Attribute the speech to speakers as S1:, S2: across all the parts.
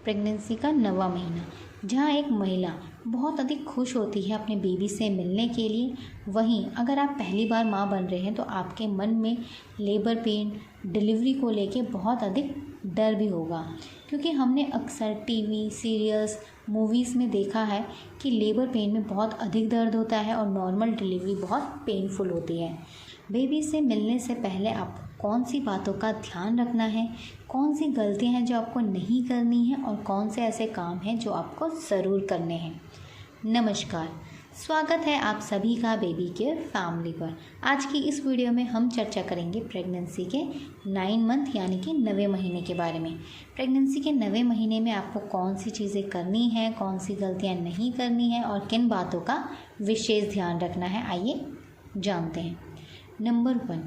S1: Pregnancy का 9वां महीना, जहाँ एक महिला बहुत अधिक खुश होती है अपने बेबी से मिलने के लिए। वहीं अगर आप पहली बार माँ बन रहे हैं तो आपके मन में लेबर पेन, डिलीवरी को लेके बहुत अधिक डर भी होगा, क्योंकि हमने अक्सर टीवी, सीरियल्स, मूवीज़ में देखा है कि लेबर पेन में बहुत अधिक दर्द होता है और नॉर्मल डिलीवरी बहुत पेनफुल होती है। बेबी से मिलने से पहले आपको कौन सी बातों का ध्यान रखना है, कौन सी गलतियां हैं जो आपको नहीं करनी है और कौन से ऐसे काम हैं जो आपको ज़रूर करने हैं। नमस्कार, स्वागत है आप सभी का बेबी केयर फैमिली पर। आज की इस वीडियो में हम चर्चा करेंगे प्रेगनेंसी के 9 मंथ यानी कि 9वें महीने के बारे में। प्रेगनेंसी के 9वें महीने में आपको कौन सी चीज़ें करनी हैं, कौन सी गलतियां नहीं करनी है और किन बातों का विशेष ध्यान रखना है, आइए जानते हैं। नंबर 1,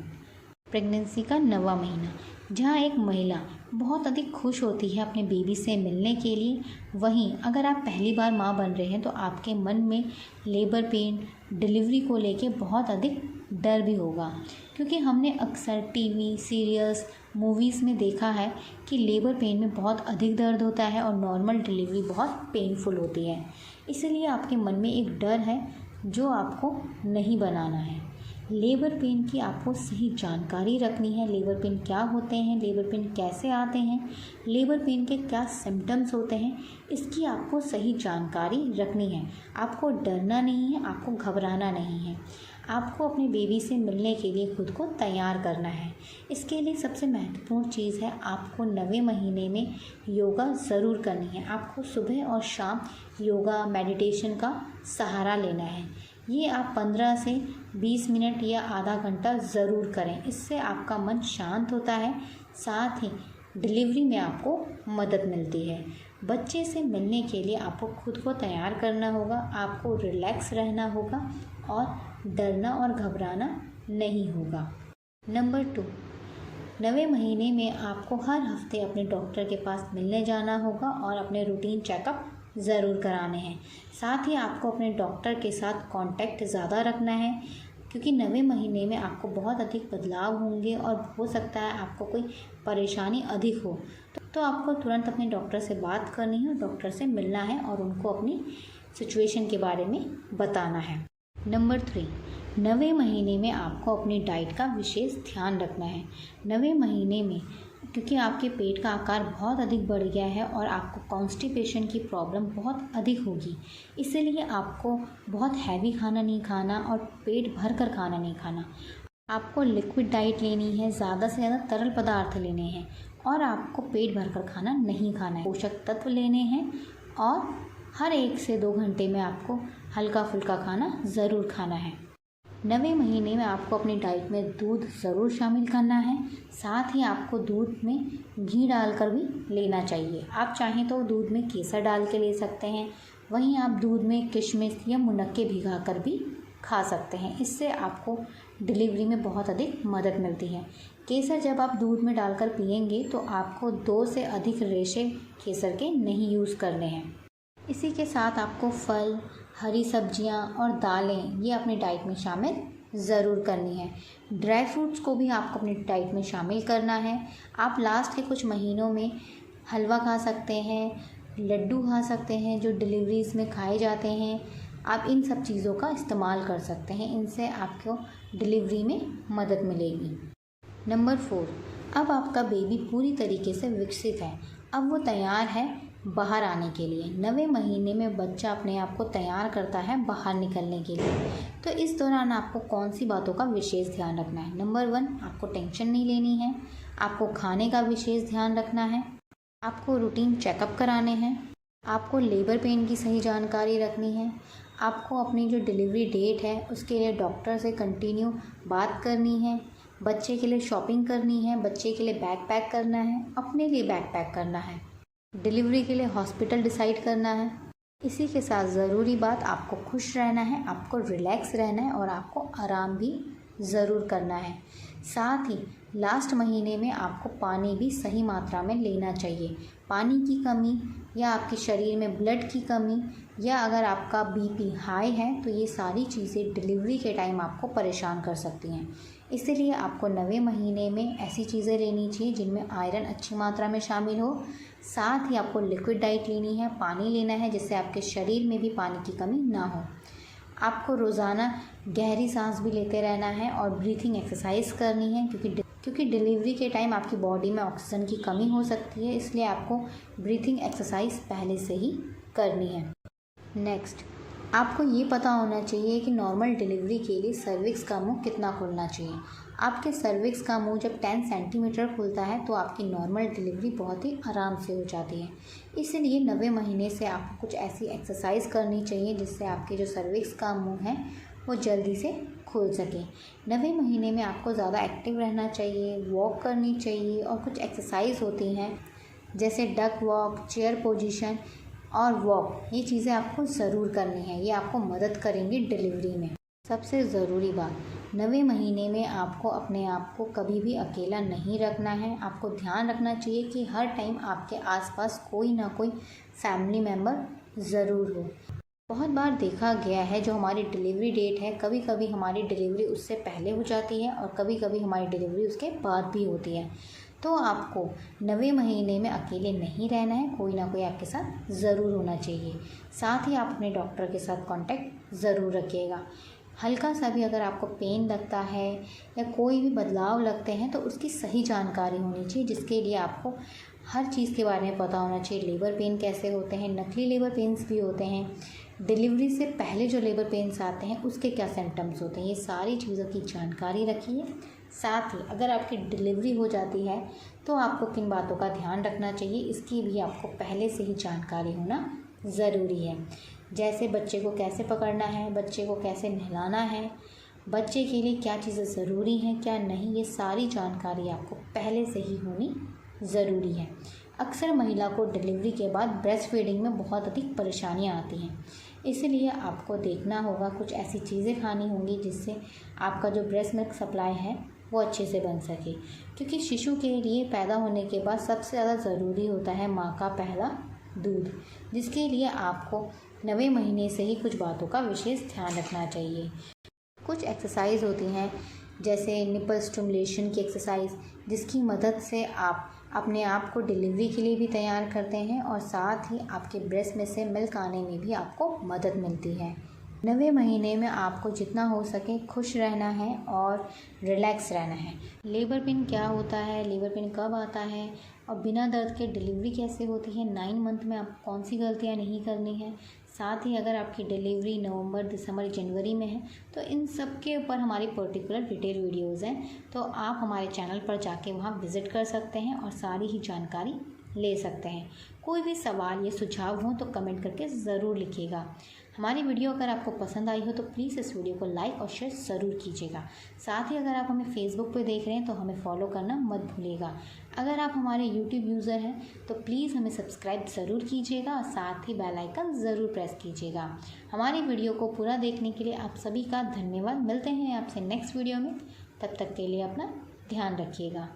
S1: प्रेगनेंसी का 9वां महीना, जहाँ एक महिला बहुत अधिक खुश होती है अपने बेबी से मिलने के लिए। वहीं अगर आप पहली बार माँ बन रहे हैं तो आपके मन में लेबर पेन, डिलीवरी को लेके बहुत अधिक डर भी होगा, क्योंकि हमने अक्सर टीवी, सीरियल्स, मूवीज़ में देखा है कि लेबर पेन में बहुत अधिक दर्द होता है और नॉर्मल डिलीवरी बहुत पेनफुल होती है। इसलिए आपके मन में एक डर है जो आपको नहीं बनाना है। लेबर पेन की आपको सही जानकारी रखनी है। लेबर पेन क्या होते हैं, लेबर पेन कैसे आते हैं, लेबर पेन के क्या सिम्टम्स होते हैं, इसकी आपको सही जानकारी रखनी है। आपको डरना नहीं है, आपको घबराना नहीं है। आपको अपने बेबी से मिलने के लिए खुद को तैयार करना है। इसके लिए सबसे महत्वपूर्ण चीज़ है, आपको 9वें महीने में योगा ज़रूर करनी है। आपको सुबह और शाम योगा, मेडिटेशन का सहारा लेना है। ये आप 15 से 20 मिनट या आधा घंटा ज़रूर करें। इससे आपका मन शांत होता है, साथ ही डिलीवरी में आपको मदद मिलती है। बच्चे से मिलने के लिए आपको खुद को तैयार करना होगा, आपको रिलैक्स रहना होगा और डरना और घबराना नहीं होगा। नंबर 2, 9वें महीने में आपको हर हफ्ते अपने डॉक्टर के पास मिलने जाना होगा और अपने रूटीन चेकअप ज़रूर कराने हैं। साथ ही आपको अपने डॉक्टर के साथ कांटेक्ट ज़्यादा रखना है, क्योंकि 9वें महीने में आपको बहुत अधिक बदलाव होंगे और हो सकता है आपको कोई परेशानी अधिक हो, तो आपको तुरंत अपने डॉक्टर से बात करनी है और डॉक्टर से मिलना है और उनको अपनी सिचुएशन के बारे में बताना है। नंबर 3, 9वें महीने में आपको अपनी डाइट का विशेष ध्यान रखना है। 9वें महीने में क्योंकि आपके पेट का आकार बहुत अधिक बढ़ गया है और आपको कॉन्स्टिपेशन की प्रॉब्लम बहुत अधिक होगी, इसीलिए आपको बहुत हैवी खाना नहीं खाना और पेट भर कर खाना नहीं खाना। आपको लिक्विड डाइट लेनी है, ज़्यादा से ज़्यादा तरल पदार्थ लेने हैं और आपको पेट भर कर खाना नहीं खाना है। पोषक तत्व लेने हैं और हर 1 से 2 घंटे में आपको हल्का फुल्का खाना ज़रूर खाना है। 9वें महीने में आपको अपनी डाइट में दूध ज़रूर शामिल करना है। साथ ही आपको दूध में घी डालकर भी लेना चाहिए। आप चाहें तो दूध में केसर डाल के ले सकते हैं, वहीं आप दूध में किशमिश या मुनक्के भिगाकर भी खा सकते हैं। इससे आपको डिलीवरी में बहुत अधिक मदद मिलती है। केसर जब आप दूध में डालकर पिएंगे तो आपको 2 से अधिक रेशे केसर के नहीं यूज़ करने हैं। इसी के साथ आपको फल, हरी सब्जियां और दालें ये अपनी डाइट में शामिल ज़रूर करनी है। ड्राई फ्रूट्स को भी आपको अपनी डाइट में शामिल करना है। आप लास्ट के कुछ महीनों में हलवा खा सकते हैं, लड्डू खा सकते हैं जो डिलीवरीज़ में खाए जाते हैं। आप इन सब चीज़ों का इस्तेमाल कर सकते हैं, इनसे आपको डिलीवरी में मदद मिलेगी। नंबर 4, अब आपका बेबी पूरी तरीके से विकसित है। अब वो तैयार है बाहर आने के लिए। 9वें महीने में बच्चा अपने आप को तैयार करता है बाहर निकलने के लिए। तो इस दौरान आपको कौन सी बातों का विशेष ध्यान रखना है। नंबर 1, आपको टेंशन नहीं लेनी है। आपको खाने का विशेष ध्यान रखना है। आपको रूटीन चेकअप कराने हैं। आपको लेबर पेन की सही जानकारी रखनी है। आपको अपनी जो डिलीवरी डेट है उसके लिए डॉक्टर से कंटिन्यू बात करनी है। बच्चे के लिए शॉपिंग करनी है, बच्चे के लिए बैग पैक करना है, अपने लिए बैग पैक करना है, डिलीवरी के लिए हॉस्पिटल डिसाइड करना है। इसी के साथ ज़रूरी बात, आपको खुश रहना है, आपको रिलैक्स रहना है और आपको आराम भी ज़रूर करना है। साथ ही लास्ट महीने में आपको पानी भी सही मात्रा में लेना चाहिए। पानी की कमी या आपके शरीर में ब्लड की कमी या अगर आपका बीपी हाई है तो ये सारी चीज़ें डिलीवरी के टाइम आपको परेशान कर सकती हैं। इसलिए आपको 9वें महीने में ऐसी चीज़ें लेनी चाहिए जिनमें आयरन अच्छी मात्रा में शामिल हो। साथ ही आपको लिक्विड डाइट लेनी है, पानी लेना है जिससे आपके शरीर में भी पानी की कमी ना हो। आपको रोज़ाना गहरी सांस भी लेते रहना है और ब्रीथिंग एक्सरसाइज करनी है, क्योंकि डिलीवरी के टाइम आपकी बॉडी में ऑक्सीजन की कमी हो सकती है, इसलिए आपको ब्रीथिंग एक्सरसाइज पहले से ही करनी है। नेक्स्ट, आपको ये पता होना चाहिए कि नॉर्मल डिलीवरी के लिए सर्विक्स का मुंह कितना खुलना चाहिए। आपके सर्विक्स का मुंह जब 10 सेंटीमीटर खुलता है तो आपकी नॉर्मल डिलीवरी बहुत ही आराम से हो जाती है। इसलिए 9वें महीने से आपको कुछ ऐसी एक्सरसाइज करनी चाहिए जिससे आपके जो सर्विक्स का मुंह है वो जल्दी से खुल सके। 9वें महीने में आपको ज़्यादा एक्टिव रहना चाहिए, वॉक करनी चाहिए और कुछ एक्सरसाइज होती हैं जैसे डक वॉक, चेयर पोजीशन और वॉक। ये चीज़ें आपको ज़रूर करनी है, ये आपको मदद करेंगी डिलीवरी में। सबसे ज़रूरी बात, 9वें महीने में आपको अपने आप को कभी भी अकेला नहीं रखना है। आपको ध्यान रखना चाहिए कि हर टाइम आपके आसपास कोई ना कोई फैमिली मेम्बर ज़रूर हो। बहुत बार देखा गया है जो हमारी डिलीवरी डेट है, कभी कभी हमारी डिलीवरी उससे पहले हो जाती है और कभी कभी हमारी डिलीवरी उसके बाद भी होती है। तो आपको 9वें महीने में अकेले नहीं रहना है, कोई ना कोई आपके साथ ज़रूर होना चाहिए। साथ ही आप अपने डॉक्टर के साथ कांटेक्ट ज़रूर रखिएगा। हल्का सा भी अगर आपको पेन लगता है या कोई भी बदलाव लगते हैं तो उसकी सही जानकारी होनी चाहिए, जिसके लिए आपको हर चीज़ के बारे में पता होना चाहिए। लेबर पेन कैसे होते हैं, नकली लेबर पेन्स भी होते हैं, डिलीवरी से पहले जो लेबर पेन्स आते हैं उसके क्या सिम्टम्स होते हैं, ये सारी चीज़ों की जानकारी रखिए। साथ ही अगर आपकी डिलीवरी हो जाती है तो आपको किन बातों का ध्यान रखना चाहिए, इसकी भी आपको पहले से ही जानकारी होना ज़रूरी है। जैसे बच्चे को कैसे पकड़ना है, बच्चे को कैसे नहलाना है, बच्चे के लिए क्या चीज़ें ज़रूरी हैं क्या नहीं, ये सारी जानकारी आपको पहले से ही होनी ज़रूरी है। अक्सर महिला को डिलीवरी के बाद ब्रेस्ट फीडिंग में बहुत अधिक परेशानियां आती हैं, इसलिए आपको देखना होगा, कुछ ऐसी चीज़ें खानी होंगी जिससे आपका जो ब्रेस्ट मिल्क सप्लाई है वो अच्छे से बन सके, क्योंकि शिशु के लिए पैदा होने के बाद सबसे ज़्यादा ज़रूरी होता है माँ का पहला दूध, जिसके लिए आपको 9वें महीने से ही कुछ बातों का विशेष ध्यान रखना चाहिए। कुछ एक्सरसाइज होती हैं जैसे निपल स्टिमुलेशन की एक्सरसाइज, जिसकी मदद से आप अपने आप को डिलीवरी के लिए भी तैयार करते हैं और साथ ही आपके ब्रेस्ट में से मिल्क आने में भी आपको मदद मिलती है। 9वें महीने में आपको जितना हो सके खुश रहना है और रिलैक्स रहना है। लेबर पेन क्या होता है, लेबर पेन कब आता है और बिना दर्द के डिलीवरी कैसे होती है, 9 मंथ में आप कौन सी गलतियां नहीं करनी है, साथ ही अगर आपकी डिलीवरी नवंबर, दिसंबर, जनवरी में है तो इन सब के ऊपर हमारी पर्टिकुलर डिटेल वीडियोज़ हैं, तो आप हमारे चैनल पर जाके वहाँ विज़िट कर सकते हैं और सारी ही जानकारी ले सकते हैं। कोई भी सवाल या सुझाव हो तो कमेंट करके ज़रूर लिखिएगा। हमारी वीडियो अगर आपको पसंद आई हो तो प्लीज़ इस वीडियो को लाइक और शेयर ज़रूर कीजिएगा। साथ ही अगर आप हमें फेसबुक पर देख रहे हैं तो हमें फॉलो करना मत भूलिएगा। अगर आप हमारे यूट्यूब यूज़र हैं तो प्लीज़ हमें सब्सक्राइब ज़रूर कीजिएगा और साथ ही बेल आइकन ज़रूर प्रेस कीजिएगा। हमारी वीडियो को पूरा देखने के लिए आप सभी का धन्यवाद। मिलते हैं आपसे नेक्स्ट वीडियो में, तब तक के लिए अपना ध्यान रखिएगा।